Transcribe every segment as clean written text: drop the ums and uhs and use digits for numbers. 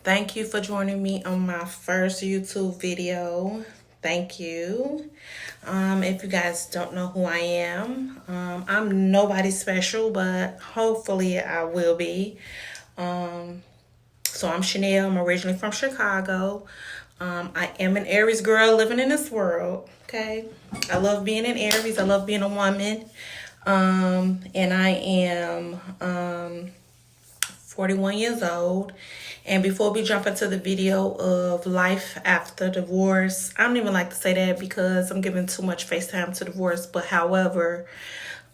Thank you for joining me on my first YouTube video. Thank you. If you guys don't know who I am, I'm nobody special, but hopefully I will be. So I'm Channell. I'm originally from Chicago. I am an Aries girl living in this world. Okay. I love being an Aries. I love being a woman. And I am 41 years old. And before we jump into the video of life after divorce, I don't even like to say that because I'm giving too much face time to divorce. But however,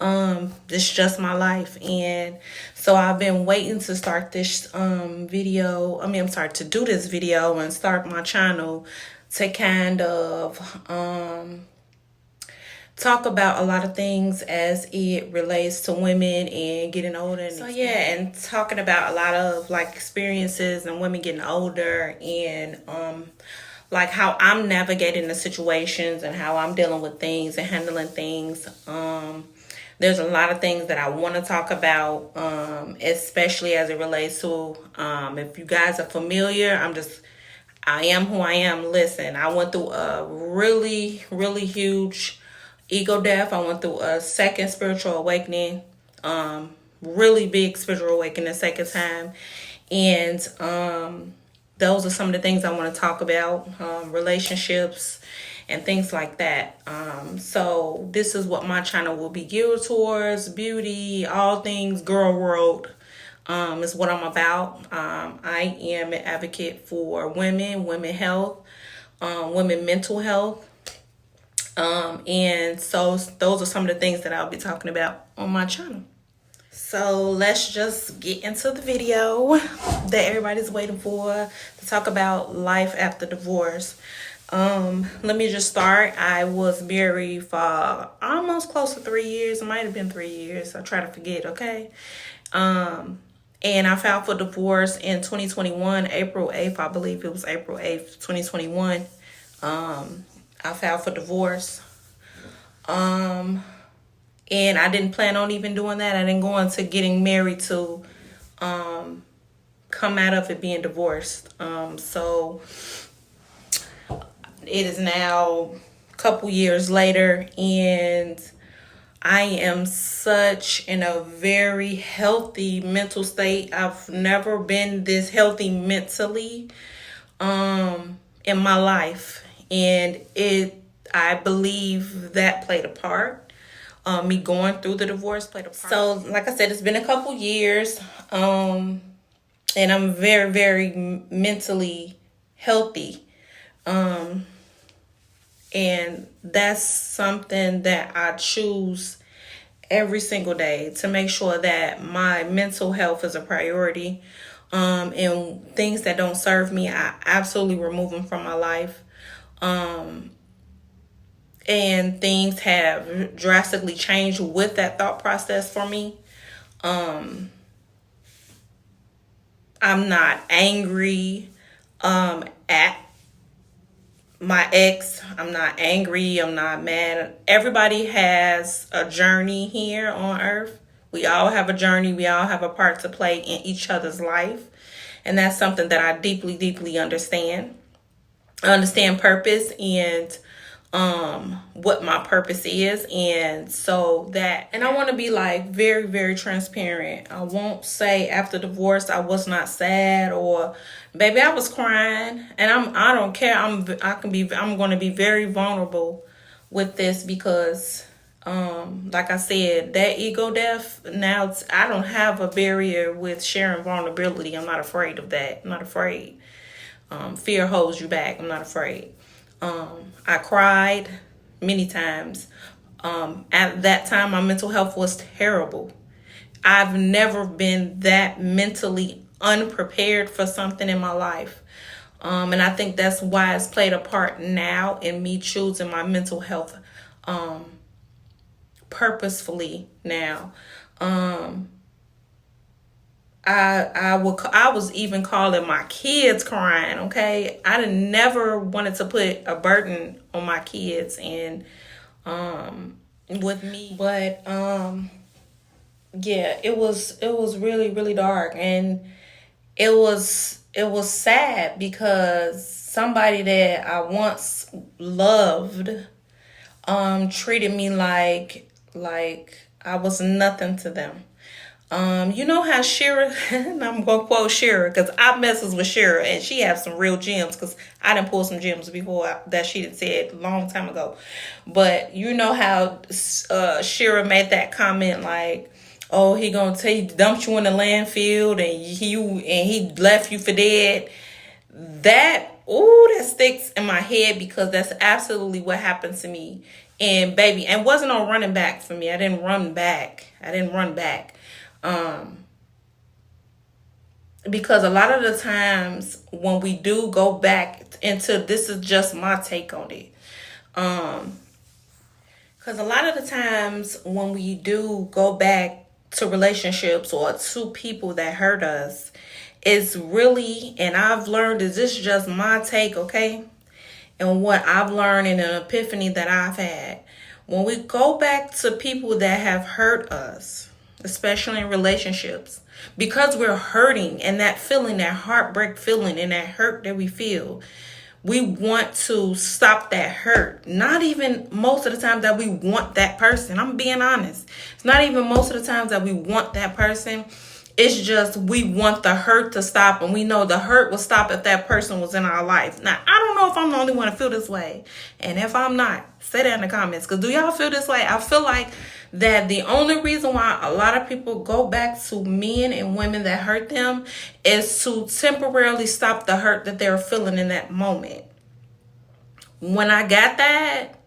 this is just my life. And so I've been waiting to start this video. I'm sorry, to do this video and start my channel to kind of talk about a lot of things as it relates to women and getting older. So yeah, and talking about a lot of like experiences and women getting older and like how I'm navigating the situations and how I'm dealing with things and handling things. There's a lot of things that I want to talk about, especially as it relates to if you guys are familiar, I am who I am. Listen, I went through a really, really huge ego death. I went through a second spiritual awakening, really big spiritual awakening, second time. And those are some of the things I want to talk about, relationships and things like that. So this is what my channel will be geared towards: beauty, all things girl world. Is what I'm about. I am an advocate for women health, women mental health. And so those are some of the things that I'll be talking about on my channel. So let's just get into the video that everybody's waiting for to talk about life after divorce. Let me just start. I was married for almost close to 3 years. It might have been 3 years. I try to forget, okay? And I filed for divorce in 2021, April 8th. I believe it was April 8th, 2021. I filed for divorce. And I didn't plan on even doing that. I didn't go into getting married to come out of it being divorced. So it is now a couple years later, and I am such in a very healthy mental state. I've never been this healthy mentally in my life. And I believe that played a part. Me going through the divorce played a part. So, like I said, it's been a couple years. And I'm very, very mentally healthy. And that's something that I choose every single day, to make sure that my mental health is a priority. And things that don't serve me, I absolutely remove them from my life. And things have drastically changed with that thought process for me. I'm not angry at my ex. I'm not angry. I'm not mad. Everybody has a journey here on earth. We all have a journey. We all have a part to play in each other's life. And that's something that I deeply, deeply understand. I understand purpose and what my purpose is. And so and I want to be like very, very transparent. I won't say after divorce I was not sad, or baby I was crying, and I don't care. I'm going to be very vulnerable with this because like I said, that ego death, now I don't have a barrier with sharing vulnerability. I'm not afraid of that. I'm not afraid. Fear holds you back. I'm not afraid. I cried many times. At that time, my mental health was terrible. I've never been that mentally unprepared for something in my life. And I think that's why it's played a part now in me choosing my mental health purposefully now. I was even calling my kids crying, okay? I never wanted to put a burden on my kids and with me. But yeah, it was really, really dark, and it was was sad because somebody that I once loved treated me like I was nothing to them. You know how Shira, and I'm gonna quote Shira because I messes with Shira and she has some real gems because I didn't pull some gems before that she had said a long time ago. But you know how Shira made that comment like, "Oh, he dumped you in the landfill and he left you for dead." That sticks in my head because that's absolutely what happened to me. And baby, and wasn't no running back for me. I didn't run back. Um, because a lot of the times when we do go back into, this is just my take on it. Because a lot of the times when we do go back to relationships or to people that hurt us, it's really, and I've learned, is this just my take, okay? And what I've learned in an epiphany that I've had. When we go back to people that have hurt us, especially in relationships, because we're hurting and that feeling, that heartbreak feeling and that hurt that we feel, we want to stop that hurt. Not even most of the time that we want that person. I'm being honest. It's not even most of the times that we want that person. It's just we want the hurt to stop, and we know the hurt will stop if that person was in our life. Now, I don't know if I'm the only one to feel this way. And if I'm not, say that in the comments. Because do y'all feel this way? I feel like that the only reason why a lot of people go back to men and women that hurt them is to temporarily stop the hurt that they're feeling in that moment. When I got that,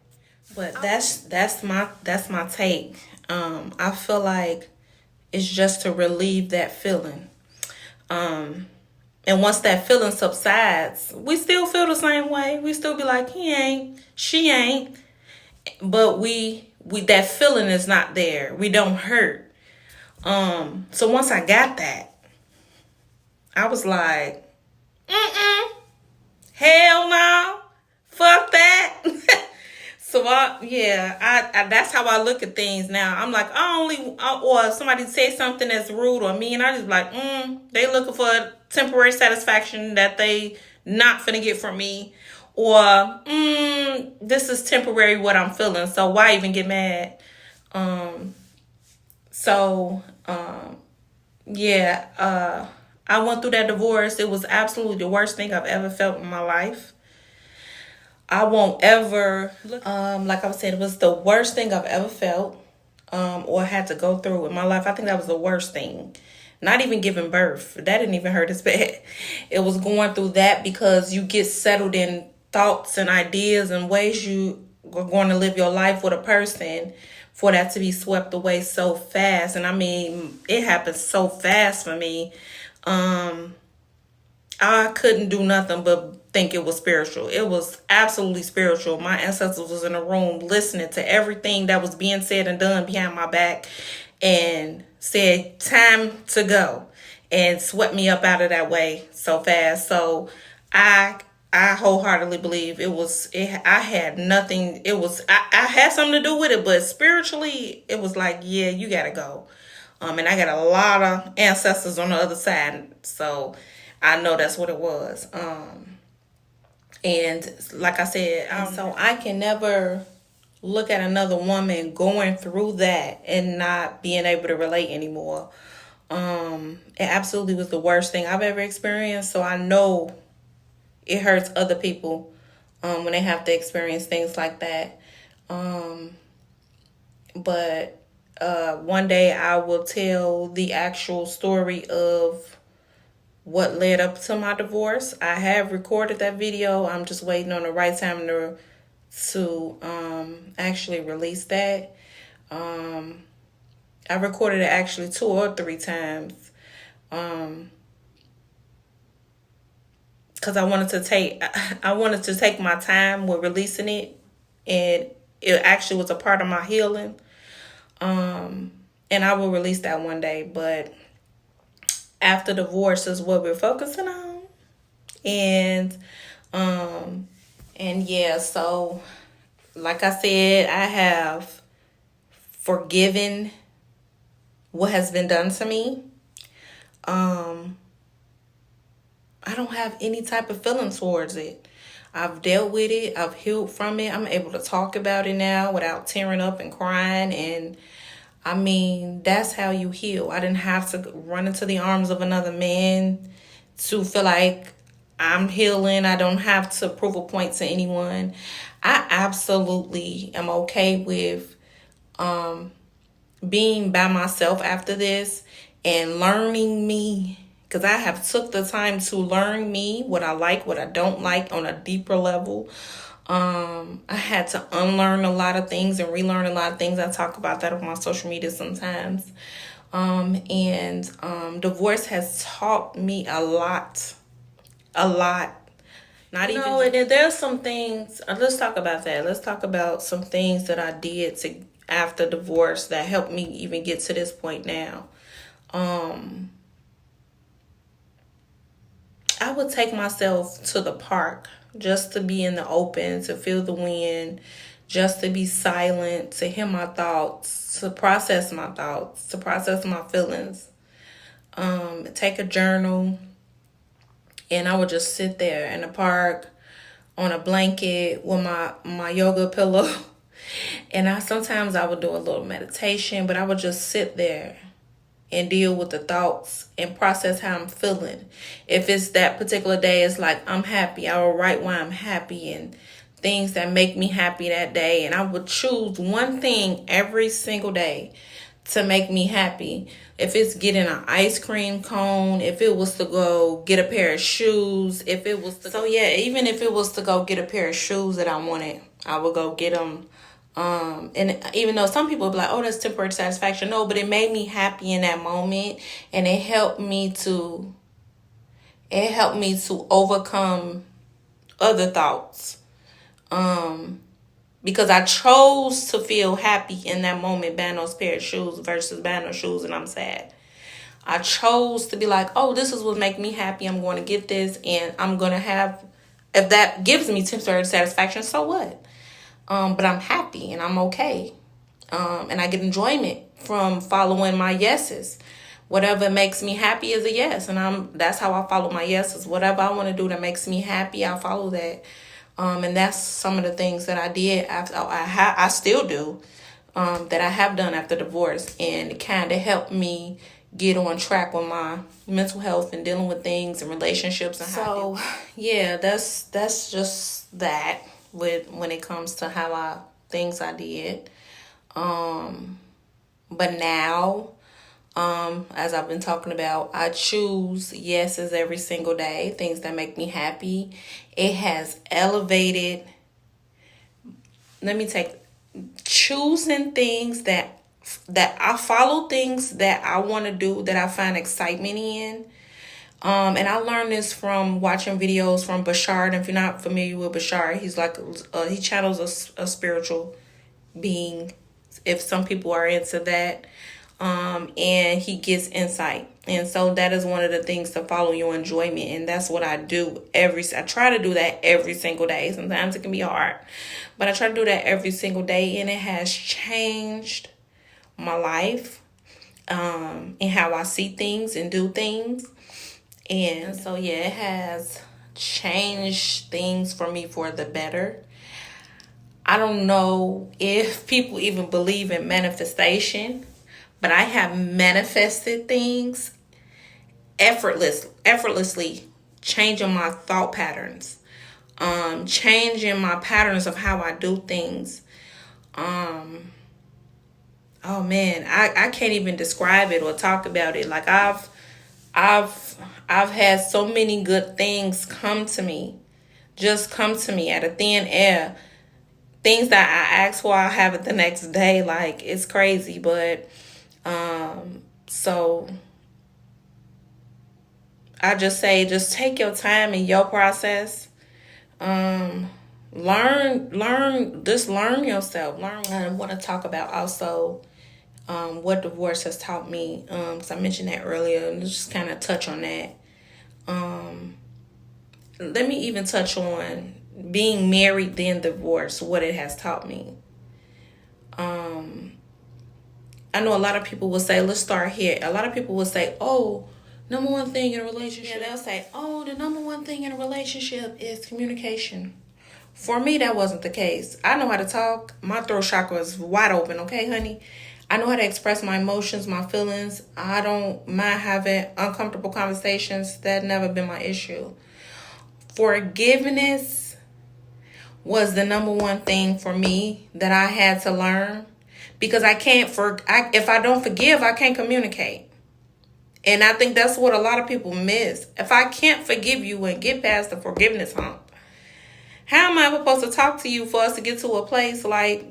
but that's my take. I feel like it's just to relieve that feeling. And once that feeling subsides, we still feel the same way. We still be like, he ain't, she ain't. But we that feeling is not there. We don't hurt. So once I got that, I was like, hell no. Fuck that. So I that's how I look at things now. I'm like, or if somebody says something that's rude or mean, I just be like, they looking for temporary satisfaction that they not finna get from me, or this is temporary what I'm feeling. So why even get mad? I went through that divorce. It was absolutely the worst thing I've ever felt in my life. I won't ever, like I was saying, it was the worst thing I've ever felt or had to go through in my life. I think that was the worst thing. Not even giving birth. That didn't even hurt as bad. It was going through that because you get settled in thoughts and ideas and ways you are going to live your life with a person for that to be swept away so fast. And I mean, it happened so fast for me. I couldn't do nothing but think it was spiritual. It was absolutely spiritual. My ancestors was in the room listening to everything that was being said and done behind my back and said, time to go, and swept me up out of that way so fast. So I wholeheartedly believe I had nothing. I had something to do with it, but spiritually it was like, yeah, you gotta go. And I got a lot of ancestors on the other side. So I know that's what it was. And like I said, so I can never look at another woman going through that and not being able to relate anymore. It absolutely was the worst thing I've ever experienced. So I know it hurts other people when they have to experience things like that. But one day I will tell the actual story of what led up to my divorce. I have recorded that video. I'm just waiting on the right time to actually release that. I recorded it actually 2 or 3 times. Because I wanted to take my time with releasing it, and it actually was a part of my healing. And I will release that one day, but after divorce is what we're focusing on. And yeah, so like I said, I have forgiven what has been done to me. I don't have any type of feelings towards it. I've dealt with it. I've healed from it. I'm able to talk about it now without tearing up and crying. And I mean, that's how you heal. I didn't have to run into the arms of another man to feel like I'm healing. I don't have to prove a point to anyone. I absolutely am okay with being by myself after this and learning me, because I have took the time to learn me, what I like, what I don't like on a deeper level. I had to unlearn a lot of things and relearn a lot of things. I talk about that on my social media sometimes. And divorce has taught me a lot. A lot. Not even. No, and there's some things. Let's talk about that. Let's talk about some things that I did to after divorce that helped me even get to this point now. I would take myself to the park just to be in the open, to feel the wind, just to be silent, to hear my thoughts, to process my thoughts, to process my feelings. Take a journal, and I would just sit there in the park on a blanket with my yoga pillow. And sometimes I would do a little meditation, but I would just sit there and deal with the thoughts and process how I'm feeling. If it's that particular day, it's like I'm happy, I will write why I'm happy and things that make me happy that day. And I would choose one thing every single day to make me happy. If it's getting an ice cream cone, if it was to go get a pair of shoes, if it was to even if it was to go get a pair of shoes that I wanted, I would go get them. And even though some people would be like, oh, that's temporary satisfaction. No, but it made me happy in that moment. And it helped me to overcome other thoughts. Because I chose to feel happy in that moment buying those pair of shoes versus buying those shoes and I'm sad. I chose to be like, oh, this is what make me happy. I'm going to get this and I'm going to have, if that gives me temporary satisfaction, so what? But I'm happy and I'm okay. And I get enjoyment from following my yeses. Whatever makes me happy is a yes. And that's how I follow my yeses. Whatever I want to do that makes me happy, I follow that. And that's some of the things that I did after I still do, that I have done after divorce. And it kind of helped me get on track with my mental health and dealing with things and relationships. And so, yeah, that's just that. When it comes to things I did. But now, as I've been talking about, I choose yeses every single day, things that make me happy. It has elevated, choosing things that I follow, things that I want to do, that I find excitement in. And I learned this from watching videos from Bashar. And if you're not familiar with Bashar, he's like, he channels a spiritual being, if some people are into that. And he gives insight. And so that is one of the things to follow your enjoyment. And that's what I do I try to do that every single day. Sometimes it can be hard, but I try to do that every single day. And it has changed my life, and how I see things and do things. And so, yeah, it has changed things for me for the better. I don't know if people even believe in manifestation, but I have manifested things effortlessly, changing my thought patterns, changing my patterns of how I do things. Oh man, I can't even describe it or talk about it. Like I've had so many good things come to me out of thin air. Things that I ask for, I have it the next day. Like, it's crazy. But so I just say, just take your time in your process. Learn yourself. I want to talk about also what divorce has taught me. Because I mentioned that earlier, and just kind of touch on that. Let me even touch on being married then divorced, what it has taught me. I know a lot of people will say, let's start here. A lot of people will say, oh, number one thing in a relationship. Yeah, they'll say, oh, the number one thing in a relationship is communication. For me, that wasn't the case. I know how to talk. My throat chakra is wide open, okay, honey? I know how to express my emotions, my feelings. I don't mind having uncomfortable conversations. That never been my issue. Forgiveness was the number one thing for me that I had to learn, because if I don't forgive, I can't communicate. And I think that's what a lot of people miss. If I can't forgive you and get past the forgiveness hump, how am I supposed to talk to you for us to get to a place, like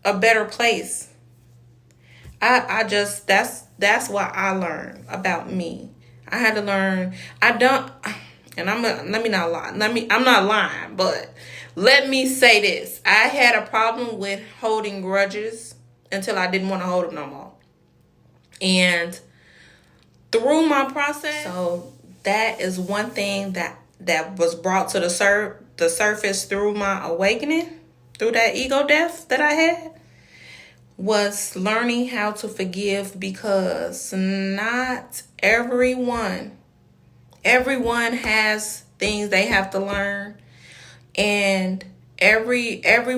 a better place? I just, that's what I learned about me. I had to learn. Let me not lie. I'm not lying, but let me say this. I had a problem with holding grudges until I didn't want to hold them no more. And through my process, so that is one thing that was brought to the surface through my awakening, through that ego death that I had, was learning how to forgive, because not everyone has things they have to learn. And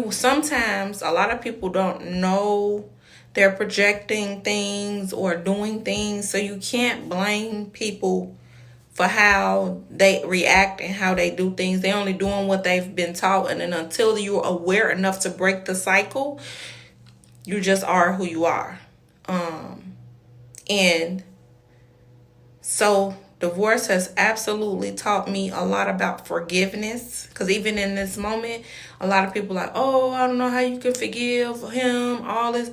sometimes a lot of people don't know they're projecting things or doing things, so you can't blame people for how they react and how they do things. They're only doing what they've been taught, and then until you're aware enough to break the cycle, you just are who you are. And so divorce has absolutely taught me a lot about forgiveness, because even in this moment, a lot of people are like, oh, I don't know how you can forgive him, all this.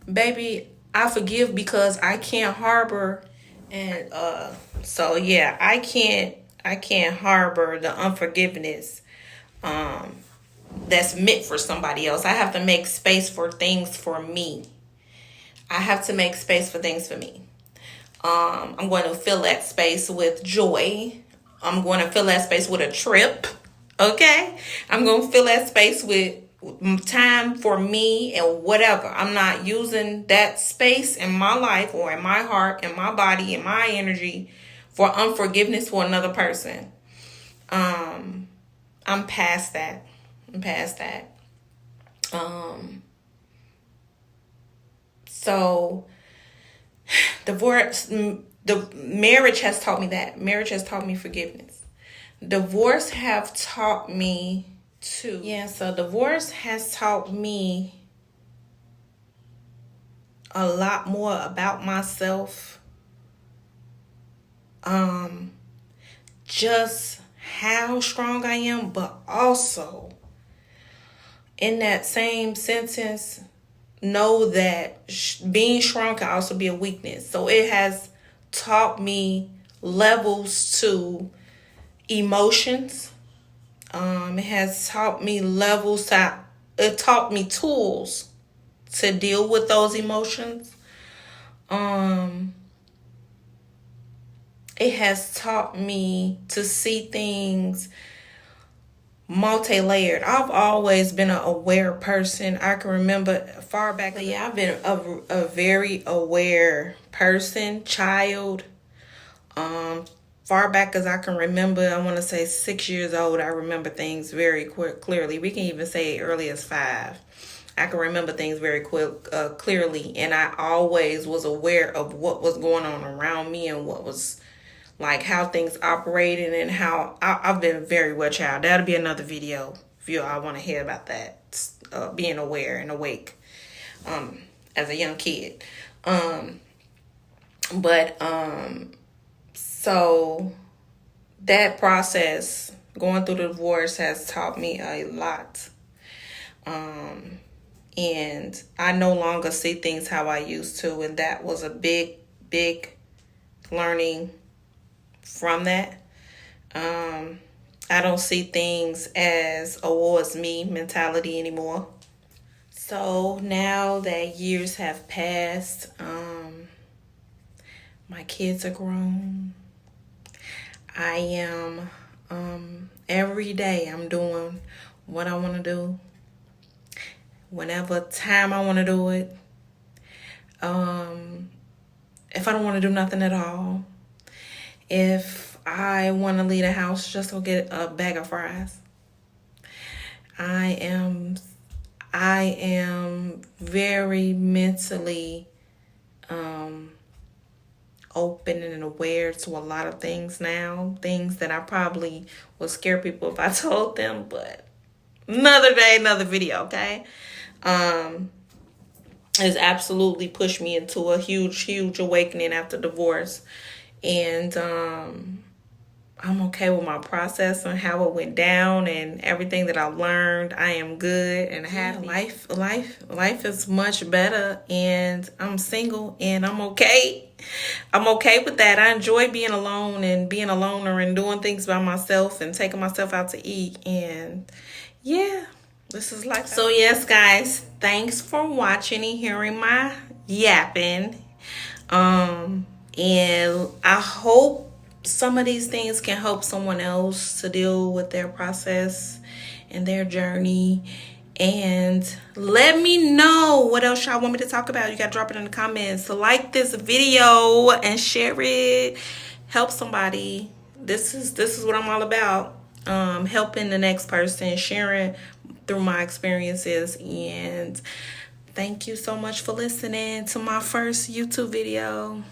Baby, I forgive because I can't harbor. And so yeah, I can't harbor the unforgiveness that's meant for somebody else. I have to make space for things for me. I have to make space for things for me. I'm going to fill that space with joy. I'm going to fill that space with a trip. Okay? I'm going to fill that space with time for me and whatever. I'm not using that space in my life or in my heart, in my body, in my energy for unforgiveness for another person. I'm past that. So divorce, the marriage has taught me that. Marriage has taught me forgiveness. Divorce have taught me to. Yeah, so divorce has taught me a lot more about myself. Just how strong I am, but also in that same sentence, know that being strong can also be a weakness. So it has taught me levels to emotions. It has taught me it taught me tools to deal with those emotions. It has taught me to see things multi-layered. I've always been an aware person. I can remember far back. Yeah, I've been a very aware person, child. Far back as I can remember, I want to say 6 years old, I remember things very clearly. We can even say early as 5. I can remember things very clearly, and I always was aware of what was going on around me and what was, like, how things operated, and how I've been very well child. That'll be another video if you all want to hear about that, being aware and awake as a young kid. So that process, going through the divorce, has taught me a lot. And I no longer see things how I used to, and that was a big learning from that. I don't see things as a war is me mentality anymore. So now that years have passed, my kids are grown. I am every day I'm doing what I want to do, whenever time I want to do it. If I don't want to do nothing at all, if I want to leave the house just to get a bag of fries. I am very mentally open and aware to a lot of things now. Things that I probably would scare people if I told them, but another day, another video, okay? Has absolutely pushed me into a huge awakening after divorce. And I'm okay with my process and how it went down and everything that I learned. I am good and happy. Life is much better, and I'm single and I'm okay. I'm okay with that. I enjoy being alone and being a loner and doing things by myself and taking myself out to eat. And yeah, this is life. So yes, guys, thanks for watching and hearing my yapping. And I hope some of these things can help someone else to deal with their process and their journey. And let me know what else y'all want me to talk about. You gotta drop it in the comments. So like this video and share it. Help somebody. This is what I'm all about. Helping the next person, sharing through my experiences. And thank you so much for listening to my first YouTube video.